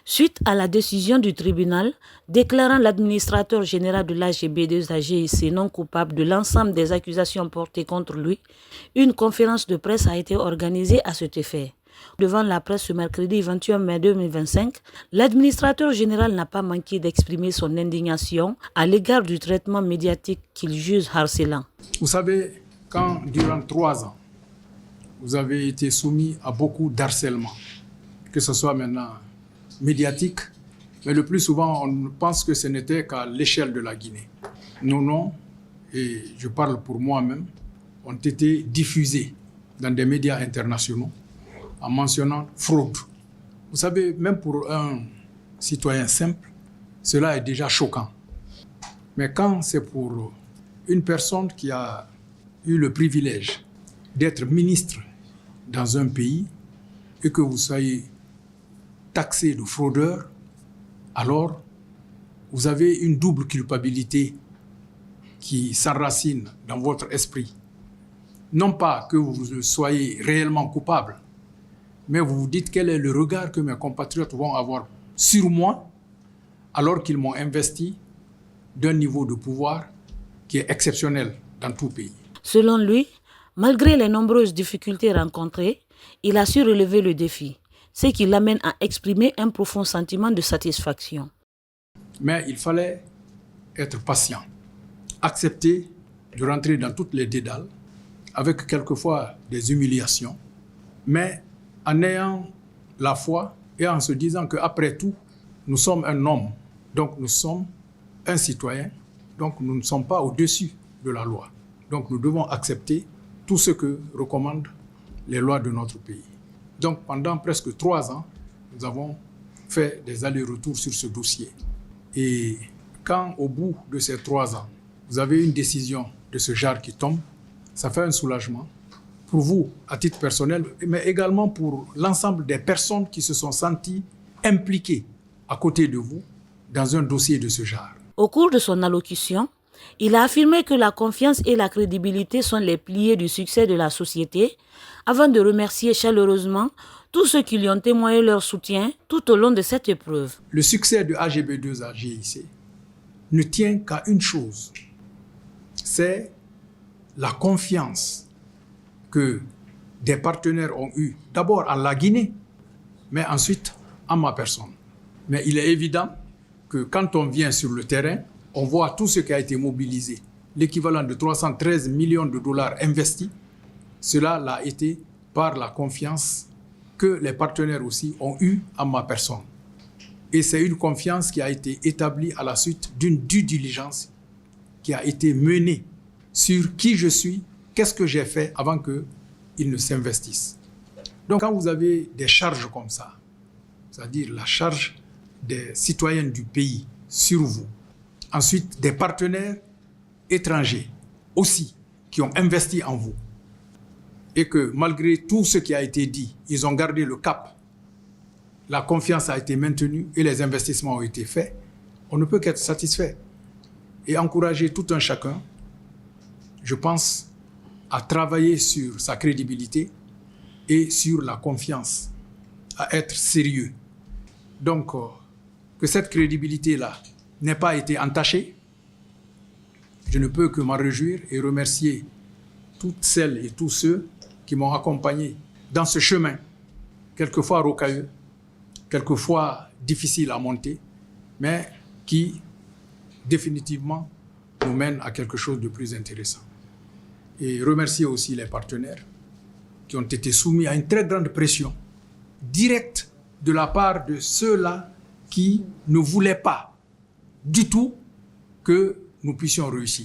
Suite à la décision du tribunal déclarant l'administrateur général de l'AGB2AGIC non coupable de l'ensemble des accusations portées contre lui, une conférence de presse a été organisée à cet effet. Devant la presse ce mercredi 21 mai 2025, l'administrateur général n'a pas manqué d'exprimer son indignation à l'égard du traitement médiatique qu'il juge harcelant. Vous savez, quand durant 3 ans, vous avez été soumis à beaucoup d'harcèlement, que ce soit maintenant médiatique, mais le plus souvent, on pense que ce n'était qu'à l'échelle de la Guinée. Nos noms, et je parle pour moi-même, ont été diffusés dans des médias internationaux en mentionnant fraude. Vous savez, même pour un citoyen simple, cela est déjà choquant. Mais quand c'est pour une personne qui a eu le privilège d'être ministre dans un pays et que vous soyez taxé de fraudeur, alors vous avez une double culpabilité qui s'enracine dans votre esprit. Non pas que vous soyez réellement coupable, mais vous vous dites quel est le regard que mes compatriotes vont avoir sur moi alors qu'ils m'ont investi d'un niveau de pouvoir qui est exceptionnel dans tout pays. Selon lui, malgré les nombreuses difficultés rencontrées, il a su relever le défi, ce qui l'amène à exprimer un profond sentiment de satisfaction. Mais il fallait être patient, accepter de rentrer dans toutes les dédales, avec quelquefois des humiliations, mais en ayant la foi et en se disant qu'après tout, nous sommes un homme, donc nous sommes un citoyen, donc nous ne sommes pas au-dessus de la loi. Donc nous devons accepter tout ce que recommandent les lois de notre pays. Donc pendant presque 3 ans, nous avons fait des allers-retours sur ce dossier. Et quand au bout de ces 3 ans, vous avez une décision de ce genre qui tombe, ça fait un soulagement pour vous à titre personnel, mais également pour l'ensemble des personnes qui se sont senties impliquées à côté de vous dans un dossier de ce genre. Au cours de son allocution, il a affirmé que la confiance et la crédibilité sont les piliers du succès de la société, avant de remercier chaleureusement tous ceux qui lui ont témoigné leur soutien tout au long de cette épreuve. Le succès de AGB2AGIC ne tient qu'à une chose, c'est la confiance que des partenaires ont eue, d'abord en la Guinée, mais ensuite en ma personne. Mais il est évident que quand on vient sur le terrain, on voit tout ce qui a été mobilisé, l'équivalent de 313 millions de dollars investis. Cela l'a été par la confiance que les partenaires aussi ont eue en ma personne. Et c'est une confiance qui a été établie à la suite d'une due diligence qui a été menée sur qui je suis, qu'est-ce que j'ai fait avant qu'ils ne s'investissent. Donc quand vous avez des charges comme ça, c'est-à-dire la charge des citoyens du pays sur vous, ensuite des partenaires étrangers aussi qui ont investi en vous, et que malgré tout ce qui a été dit, ils ont gardé le cap, la confiance a été maintenue et les investissements ont été faits, on ne peut qu'être satisfait et encourager tout un chacun, je pense, à travailler sur sa crédibilité et sur la confiance, à être sérieux. Donc, que cette crédibilité-là n'ait pas été entachée, je ne peux que m'en réjouir et remercier toutes celles et tous ceux qui m'ont accompagné dans ce chemin, quelquefois rocailleux, quelquefois difficile à monter, mais qui définitivement nous mène à quelque chose de plus intéressant. Et remercier aussi les partenaires qui ont été soumis à une très grande pression directe de la part de ceux-là qui ne voulaient pas du tout que nous puissions réussir.